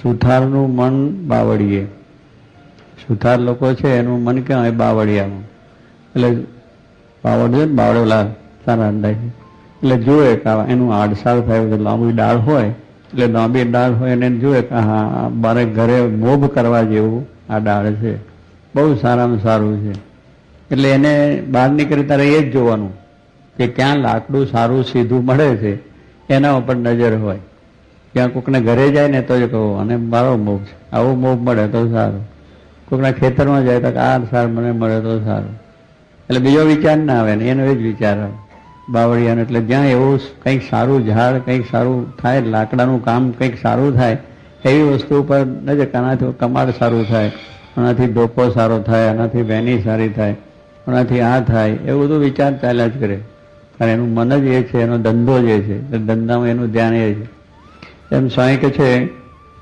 સુથારનું મન બાવળીએ. સુથાર લોકો છે એનું મન ક્યાં હોય? બાવળિયામાં. એટલે બાવળ છે ને, બાવળેલા સારા અંદાજ. એટલે જુએ કે એનું આડસાર થાય, લાંબી ડાળ હોય એટલે લાંબી ડાળ હોય એને જુએ કે હા મારે ઘરે મોભ કરવા જેવું આ ડાળ છે, બહુ સારામાં સારું છે. એટલે એને બહાર નીકળી ત્યારે એ જ જોવાનું કે ક્યાં લાકડું સારું સીધું મળે છે, એના ઉપર નજર હોય. ત્યાં કોકને ઘરે જાય ને તો જ કહો અને મારો મોભ છે, આવો મોભ મળે તો સારું. કોકના ખેતરમાં જાય તો આ સાર મને મળે તો સારું. એટલે બીજો વિચાર ના આવે ને એનો એ જ વિચાર આવે બાવળિયાનો. એટલે જ્યાં એવું કંઈક સારું ઝાડ, કંઈક સારું થાય, લાકડાનું કામ કંઈક સારું થાય એવી વસ્તુ ઉપર નજર, આનાથી કમાડ સારું થાય, આનાથી ડોકો સારો થાય, આનાથી વેની સારી થાય, આનાથી આ થાય, એવું બધું વિચાર ચાલ્યા જ કરે. કારણ એનું મન જ એ છે, એનો ધંધો જે છે, ધંધામાં એનું ધ્યાન એ છે. એમ સ્વામી કહે છે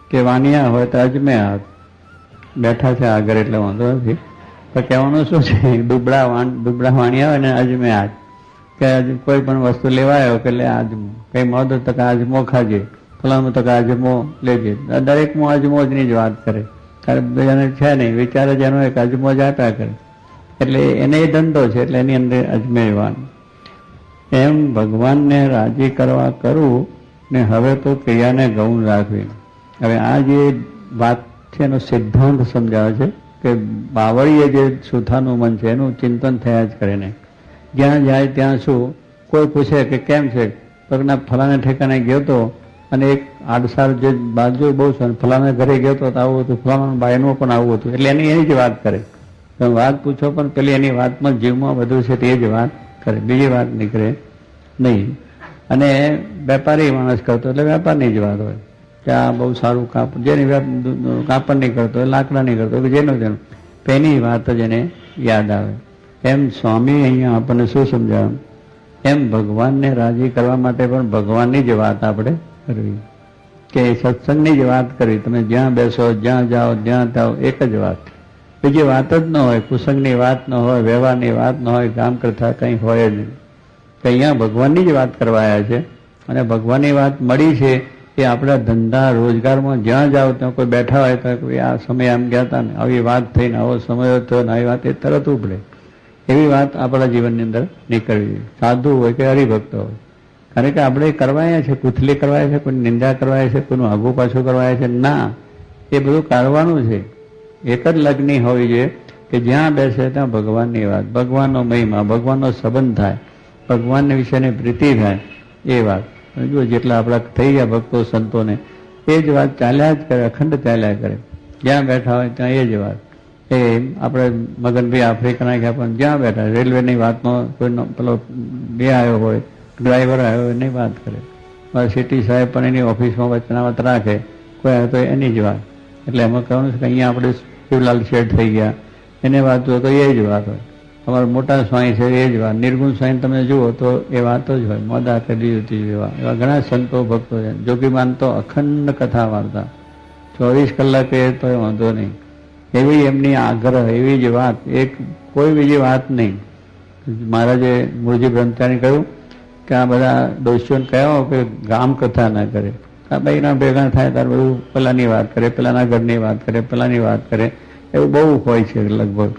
કે વાણિયા હોય તો અજમે હાથ. બેઠા છે આગળ એટલે વાંધો નથી, પણ કહેવાનું શું છે, દુબળા વાણિયા હોય ને અજમે હાથ, કે કોઈ પણ વસ્તુ લેવાયો કે લે આજમો, કઈ મોદો તો કે આજમો ખાજે, ફલાણું તો કે આજમો લેજે. દરેકમાં અજમોજની જ વાત કરે, કારણ બધાને છે નહીં, વિચાર જ એનો એક અજમો જ આપ્યા કરે. એટલે એને એ ધંધો છે, એટલે એની અંદર અજમેરવાન. એમ ભગવાનને રાજી કરવા કરવું ને હવે તો ક્રિયાને ગૌણ રાખવી. હવે આ જે વાત છે એનો સિદ્ધાંત સમજાવે છે કે બાવળીએ જે સુથારનું મન છે એનું ચિંતન થયા જ કરે ને. જ્યાં જાય ત્યાં શું, કોઈ પૂછે કે કેમ છે, તો ના ફલાણા ઠેકાણે ગયો તો અને એક આડસાર જે બાજુ બહુ છે, ફલાણા ઘરે ગયો તો આવું હતું, ફલાણા બાયનું પણ આવું હતું. એટલે એની જ વાત કરે. તમે વાત પૂછો પણ પેલી એની વાતમાં જીવમાં બધું છે તે જ વાત કરે, બીજી વાત નીકળે નહીં. અને વેપારી માણસ કરતો એટલે વેપારની જ વાત હોય કે આ બહુ સારું કાપડ, જેની કાપડ નહીં કરતો, લાકડા નહીં કરતો, જેનું તેનું એની વાત જ એને યાદ આવે. એમ સ્વામી અહીંયા આપણને શું સમજાવે, એમ ભગવાનને રાજી કરવા માટે પણ ભગવાનની જ વાત આપણે કરવી, કે સત્સંગની જ વાત કરવી. તમે જ્યાં બેસો, જ્યાં જાઓ, જ્યાં જાઓ, એક જ વાત, બીજી વાત જ ન હોય, કુસંગની વાત ન હોય, વ્યવહારની વાત ન હોય, કામ કરતા કંઈ હોય જ નહીં. કે અહીંયા ભગવાનની જ વાત કરવા આવ્યા છે. અને ભગવાનની વાત મળી છે એ આપણા ધંધા રોજગારમાં જ્યાં જાઓ ત્યાં કોઈ બેઠા હોય તો આ સમય આમ ગયા હતા ને આવી વાત થઈને આવો સમય થયો ને આવી વાત એ તરત ઉપડે, એવી વાત આપણા જીવનની અંદર નીકળવી. સાધુ હોય કે હરિભક્ત હોય, કારણ કે આપણે કરવાયા છે, કુથલી કરવાય છે, કોઈ નિંદા કરવાય છે, કોઈનું આગું પાછું કરવાય છે ના, એ બધું કાઢવાનું છે. એક જ લગ્ન હોવી જોઈએ કે જ્યાં બેસે ત્યાં ભગવાનની વાત, ભગવાનનો મહિમા, ભગવાનનો સંબંધ થાય, ભગવાન વિશેની પ્રીતિ થાય, એ વાત. જો જેટલા આપણા થઈ ગયા ભક્તો સંતોને એ જ વાત ચાલ્યા જ કરે, અખંડ ચાલ્યા કરે. જ્યાં બેઠા હોય ત્યાં એ જ વાત. એ આપણે મગનભાઈ આફ્રિકાના ગયા પણ જ્યાં બેઠા, રેલવેની વાતમાં કોઈનો પેલો બે આવ્યો હોય, ડ્રાઈવર આવ્યો હોય એની વાત કરે, સિટી સાહેબ પણ એની ઓફિસમાં વચનાવત રાખે, કોઈ આવે તો એની જ વાત. એટલે એમાં કહેવાનું છે કે અહીંયા આપણે શિવલાલ શેઠ થઈ ગયા એને વાત જુઓ તો એ જ વાત હોય. અમારા મોટા સ્વામી છે એ જ વાત. નિર્ગુણ સ્વામી તમે જુઓ તો એ વાત જ હોય. મોદા કરી હતી એવા ઘણા સંતો ભક્તો છે. જોગીમાન તો અખંડ કથા વાર્તા 24 કલાકે તો વાંધો નહીં, એવી એમની આગ્રહ, એવી જ વાત, એક કોઈ બીજી વાત નહીં. મહારાજે મૂળજી બ્રહ્મચારી કહ્યું કે આ બધા દોષીઓને કહ્યું કે ગામ કથા ના કરે, આ ભાઈના ભેગા થાય ત્યારે બધું પેલાની વાત કરે, પેલાના ઘરની વાત કરે, પેલાની વાત કરે, એવું બહુ હોય છે લગભગ.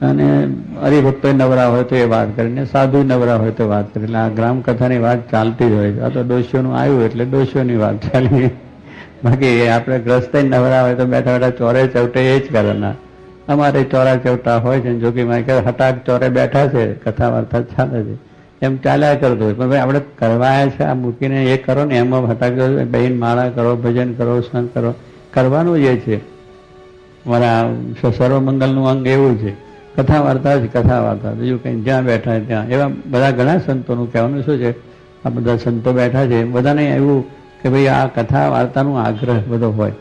અને હરિભક્તો નવરા હોય તો એ વાત કરે ને સાધુ નવરા હોય તો વાત કરે. એટલે આ ગ્રામ કથાની વાત ચાલતી જ હોય છે. આ તો ડોશીઓનું આવ્યું એટલે ડોશીઓની વાત ચાલી. બાકી આપણે ગ્રસ્ત નવરા હોય તો બેઠા બેઠા ચોરે ચૌટે એ જ કરવાના. અમારે ચોરા ચૌટા હોય છે, જોગીમાં કે હટાક ચોરે બેઠા છે, કથા વાર્તા ચાલે છે, એમ ચાલ્યા કરતો હોય. પણ ભાઈ આપણે કરવાયા છે આ મૂકીને એ કરો ને, એમાં હટાક બહેન માળા કરો, ભજન કરો, સંગ કરો, કરવાનું જ છે. અમારા સર્વમંગલનું અંગ એવું છે, કથા વાર્તા જ કથા વાર્તા, બીજું કંઈ જ્યાં બેઠા ત્યાં. એવા બધા ઘણા સંતોનું કહેવાનું શું છે, આ બધા સંતો બેઠા છે બધાને એવું કે ભાઈ આ કથા વાર્તાનું આગ્રહ બધો હોય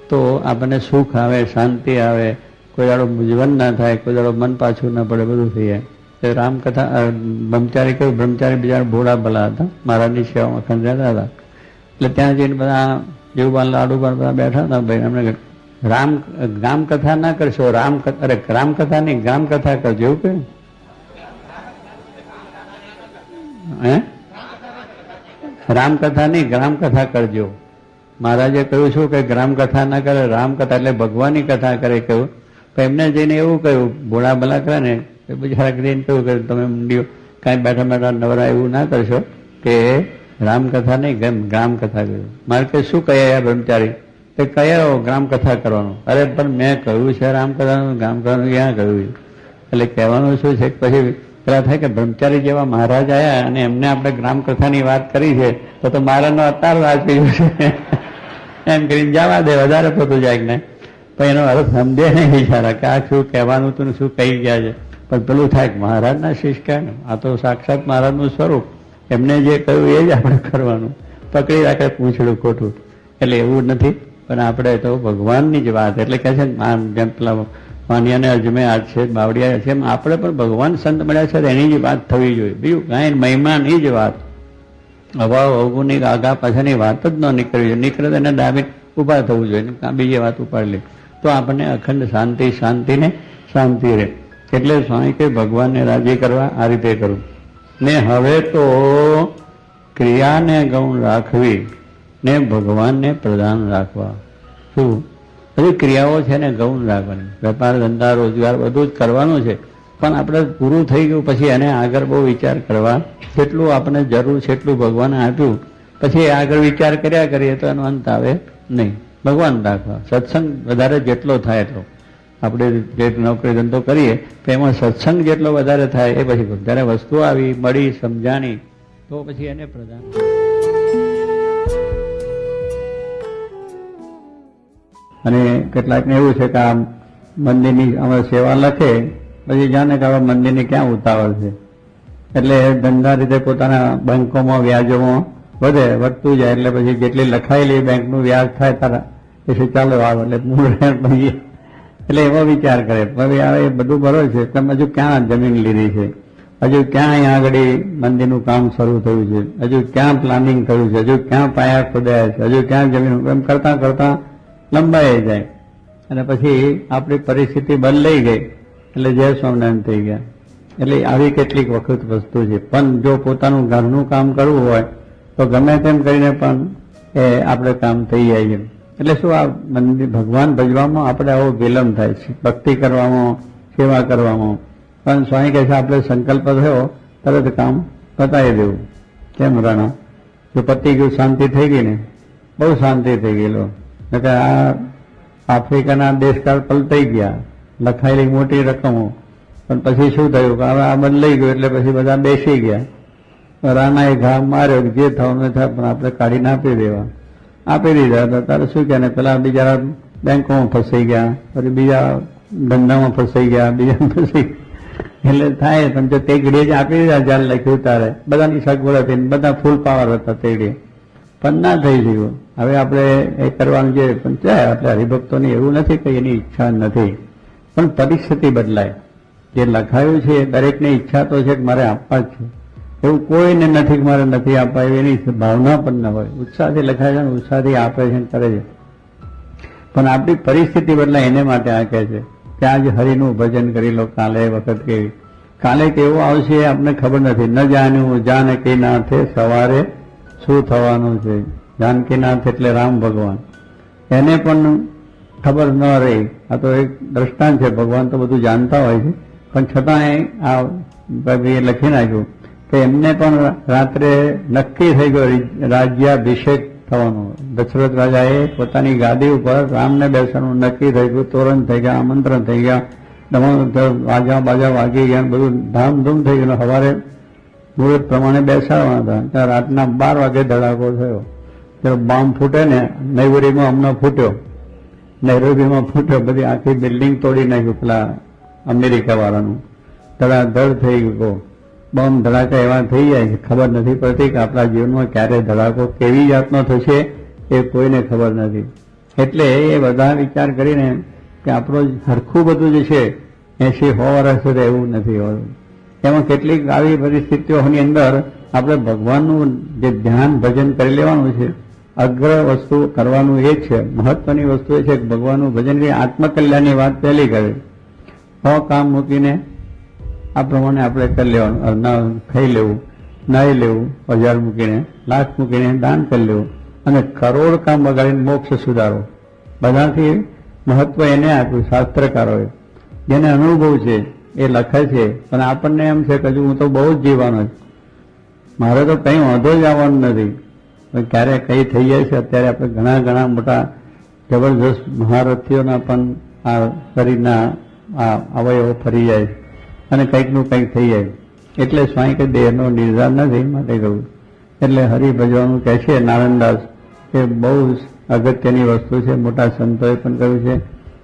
તો આપણને સુખ આવે, શાંતિ આવે, કોઈ દાડો મૂંઝવણ ના થાય, કોઈ દાડો મન પાછું ના પડે, બધું થઈ જાય. રામકથા બ્રહ્મચારી કહ્યું, બ્રહ્મચારી બીજા ભોળા ભલા હતા, મહારાજની સેવામાં ખંજાતા હતા. એટલે ત્યાં જઈને બધા જીવબાન લાડુબાન બધા બેઠા હતા. ભાઈ એમને ગામ કથા ના કરશો, રામકથા નહીં ગામ કથા કરજો, એવું કહ્યું. હે રામકથા નહીં ગ્રામ કથા કરજો. મહારાજે કહ્યું શું કે ગ્રામ કથા ના કરે, રામકથા એટલે ભગવાનની કથા કરે કહ્યું. પણ એમને જઈને એવું કહ્યું, ભોળા ભલા કરે ને એ બિચારા જઈને કહ્યું કે તમે મૂંડીઓ કાંઈ બેઠા બેઠા નવરા એવું ના કરશો કે રામકથા નહીં ગ્રામ કથા કહ્યું. મારે કે શું કહ્યા બ્રહ્મચારી? તે કયા ગ્રામ કથા કરવાનું? અરે પણ મેં કહ્યું છે રામકથાનું, ગ્રામ કથાનું ક્યાં કહ્યું? એટલે કહેવાનું શું છે, પછી પેલા થાય કે બ્રહ્મચારી જેવા મહારાજ આવ્યા અને એમને આપણે ગ્રામ કથાની વાત કરી છે તો મહારાજનો અતાર રાજ કર્યું છે એમ કરીને જવા દે, વધારે પોતું જાય ને. પણ એનો અર્થ સમજે નહીં બિચારા કે આ શું કહેવાનું હતું ને શું કહી ગયા છે. પણ પેલું થાય કે મહારાજના શિષ્ય, આ તો સાક્ષાત મહારાજનું સ્વરૂપ, એમને જે કહ્યું એ જ આપણે કરવાનું, પકડી રાખે પૂછડું ખોટું. એટલે એવું નથી, પણ આપણે તો ભગવાનની જ વાત, એટલે કહે છે જેમ પેલા વાનિયાને અજમે આજ છે, બાવડિયા છે, એમ આપણે પણ ભગવાન સંત મળ્યા છે એની જ વાત થવી જોઈએ. બીજું કાંઈ મહિમાની જ વાત, અભાવ અવગુણની આગા પાછળની વાત જ ન નીકળવી જોઈએ. નીકળે તો એને ડાબી ઉભા થવું જોઈએ, બીજી વાત ઉપાડી લે તો આપણને અખંડ શાંતિ ને શાંતિ રહે. એટલે સ્વામી કે ભગવાનને રાજી કરવા આ રીતે કરવું ને. હવે તો ક્રિયાને ગૌણ રાખવી ને ભગવાનને પ્રધાન રાખવા. શું બધી ક્રિયાઓ છે ને ગૌણ રાખવાની, વેપાર ધંધા રોજગાર બધું જ કરવાનું છે, પણ આપણે પૂરું થઈ ગયું પછી એને આગળ બહુ વિચાર કરવા, જેટલું આપણે જરૂર છે એટલું ભગવાને આપ્યું, પછી આગળ વિચાર કર્યા કરીએ તો એનો અંત આવે નહીં. ભગવાન રાખવા, સત્સંગ વધારે જેટલો થાય એટલો, આપણે જે નોકરી ધંધો કરીએ તો એમાં સત્સંગ જેટલો વધારે થાય એ પછી જ્યારે વસ્તુ આવી મળી સમજાણી તો પછી એને પ્રધાન. અને કેટલાકને એવું છે કે આ મંદિરની અમે સેવા લખે પછી જાણે કે હવે મંદિરની ક્યાં ઉતાવળ છે, એટલે ધંધા રીતે પોતાના બેંકોમાં વ્યાજોમાં વધતું જાય, એટલે પછી જેટલી લખાયેલી બેંકનું વ્યાજ થાય તારા પછી ચાલો આવે એટલે મૂળ પછી એટલે એવો વિચાર કરે. હવે હવે બધું બરોબર છે, તમે હજુ ક્યાં જમીન લીધી છે, હજુ ક્યાં અહીંયા આગળ મંદિરનું કામ શરૂ થયું છે, હજુ ક્યાં પ્લાનિંગ થયું છે, હજુ ક્યાં પાયા ખોદાયા છે, હજુ ક્યાં જમીન, એમ કરતા કરતા લંબાઈ જાય અને પછી આપણી પરિસ્થિતિ બદલાઈ ગઈ એટલે જય સ્વામિનારાયણ થઈ ગયા. એટલે આવી કેટલીક વખત વસ્તુ છે. પણ જો પોતાનું ઘરનું કામ કરવું હોય તો ગમે તેમ કરીને પણ એ આપણે કામ થઈ જાય છે. એટલે શું આ મંદિર ભગવાન ભજવામાં આપણે આવો વિલંબ થાય છે, ભક્તિ કરવામાં, સેવા કરવામાં. પણ સ્વામી કહે છે આપણે સંકલ્પ થયો તરત કામ પતાવી દેવું. કેમ રાણા? જો પતી ગયું શાંતિ થઈ ગઈ ને, બહુ શાંતિ થઈ ગયેલો. કે આ આફ્રિકાના દેશકાળ પલટાઈ ગયા, લખાયેલી મોટી રકમો, પણ પછી શું થયું કે હવે આ બદલાઈ ગયું એટલે પછી બધા બેસી ગયા. રાણાએ ઘા માર્યો જે થવાનું થાય પણ આપણે કાઢીને આપી દીધા તો તારે શું કહે ને, પેલા બીજા બેંકોમાં ફસાઈ ગયા, પછી બીજા ધંધામાં ફસાઈ ગયા, બીજા ફસાઈ એટલે થાય. પણ જો તે ઘડીએ જ આપી દીધા જ્યારે લખ્યું ત્યારે બધાની સગવડ હતી, બધા ફૂલ પાવર હતા તે ઘડીએ, પણ ના થઈ ગયું. હવે આપણે એ કરવાનું છે, પણ ચાય આપણે હરિભક્તોની એવું નથી કે એની ઈચ્છા નથી, પણ પરિસ્થિતિ બદલાય. જે લખાયું છે દરેકની ઈચ્છા તો છે કે મારે આપવા જ છે, એવું કોઈને નથી કે મારે નથી આપવા, એની ભાવના પણ ન હોય. ઉત્સાહથી લખાય છે ને ઉત્સાહથી આપે છે કરે છે, પણ આપણી પરિસ્થિતિ બદલાય એને માટે આ કહે છે કે આજે હરિનું ભજન કરી લો, કાલે વખત કેવી, કાલે કેવું આવશે એ આપણને ખબર નથી. ન જાણ્યું જાનકી નાથે સવારે શું થવાનું છે. જાનકીનાથ એટલે રામ ભગવાન, એને પણ ખબર ન રહી. આ તો એક દ્રષ્ટાંત છે, ભગવાન તો બધું જાણતા હોય છે, પણ છતાંય આ લખી નાખ્યું કે એમને પણ રાત્રે નક્કી થઈ ગયો રાજ્યાભિષેક થવાનો. દશરથ રાજાએ પોતાની ગાદી ઉપર રામને બેસવાનું નક્કી થઈ ગયું, તોરણ થઈ ગયા, આમંત્રણ થઈ ગયા, વાજા બાજા વાગી ગયા, બધું ધામધૂમ થઈ ગયું. સવારે મુહૂર્ત પ્રમાણે બેસાડવાના હતા, ત્યાં રાતના 12 વાગે ધડાકો થયો. ત્યારે બોમ્બ ફૂટે ને, નૈરોબીમાં હમણાં ફૂટ્યો, નૈરોબીમાં ફૂટ્યો, બધી આખી બિલ્ડિંગ તોડી નાખ્યું પેલા અમેરિકા વાળાનું. ધડાધડ થઈ ગયો. બોમ્બ ધડાકા એવા થઈ જાય કે ખબર નથી પડતી કે આપણા જીવનમાં ક્યારે ધડાકો કેવી જાતનો થશે એ કોઈને ખબર નથી. એટલે એ બધા વિચાર કરીને કે આપણું હરખું બધું જે છે 80-100 વર્ષ સુધી એવું નથી હોતું. એમાં કેટલીક આવી પરિસ્થિતિઓની અંદર આપણે ભગવાનનું જે ધ્યાન ભજન કરી લેવાનું છે, અગ્ર વસ્તુ કરવાનું એ છે. મહત્વની વસ્તુ એ છે કે ભગવાનનું ભજન કરી આત્મકલ્યાણની વાત પહેલી કરે. કામ મૂકીને આ પ્રમાણે આપણે કરી લેવાનું, ખાઈ લેવું, નાહી લેવું, 1000 મૂકીને, લાખ મૂકીને દાન કરી લેવું, અને કરોડ કામ વગાડીને મોક્ષ સુધારો. બધાથી મહત્વ એને આપ્યું શાસ્ત્રકારોએ. જેને અનુભવ છે એ લખે છે, પણ આપણને એમ છે કે હજુ હું તો બહુ જ જીવવાનો છું, મારે તો કંઈ વાંધો જ આવવાનું નથી. ક્યારે કંઈ થઈ જાય છે. અત્યારે આપણે ઘણા ઘણા મોટા જબરજસ્ત મહારથીઓના પણ આ શરીરના આ અવયવો ફરી જાય અને કંઈકનું કંઈક થઈ જાય. એટલે સ્વામી કે દેહનો નિર્ધાર નથી માટે કહ્યું. એટલે હરિભજવાનું કહે છે નારાયણદાસ એ બહુ અગત્યની વસ્તુ છે. મોટા સંતોએ પણ કહ્યું છે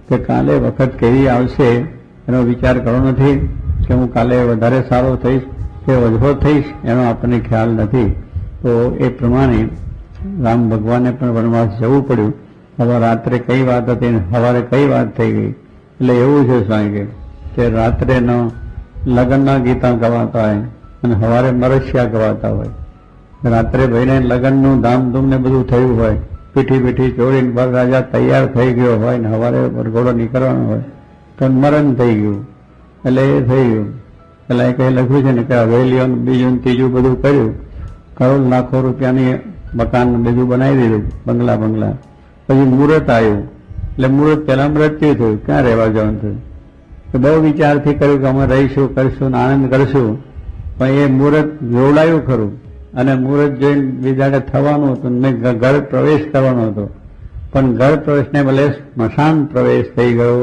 કે કાલે વખત કેવી આવશે એનો વિચાર કરવો નથી, કે હું કાલે વધારે સારો થઈશ કે વધો થઈશ એનો આપણને ખ્યાલ નથી. તો એ પ્રમાણે રામ ભગવાનને પણ વનવાસ જવું પડ્યું. હવે રાત્રે કઈ વાત હતી ને સવારે કઈ વાત થઈ ગઈ. એટલે એવું છે સ્વામી કે રાત્રેનો લગ્નના ગીતા ગવાતા હોય અને સવારે મરસ્યા ગવાતા હોય. રાત્રે ભાઈને લગ્નનું ધામધૂમ ને બધું થયું હોય, પીઠી પીઠી ચોરીને બર રાજા તૈયાર થઈ ગયો હોય ને સવારે વરઘોડો નીકળવાનો હોય તો મરણ થઈ ગયું. એટલે એ થઈ ગયું. એટલે એ કંઈ લખ્યું છે ને કે હવેલીઓ બીજું ત્રીજું બધું કર્યું, કરોડ લાખો રૂપિયાની મકાન બધું બનાવી દીધું, બંગલા. પછી મુહૂર્ત આવ્યું. એટલે મુહૂર્ત પહેલા મૃત્યુ થયું, ક્યાં રહેવા જવાનું થયું. તો બહુ વિચારથી કર્યું કે અમે રહીશું, કરીશું, આનંદ કરશું. પણ એ મુહૂર્ત જોડાયું ખરું અને મુહૂર્ત જોઈને બીજાને થવાનું હતું. મેં ઘર પ્રવેશ કરવાનો હતો, પણ ઘર પ્રવેશને બદલે સ્મશાન પ્રવેશ થઈ ગયો.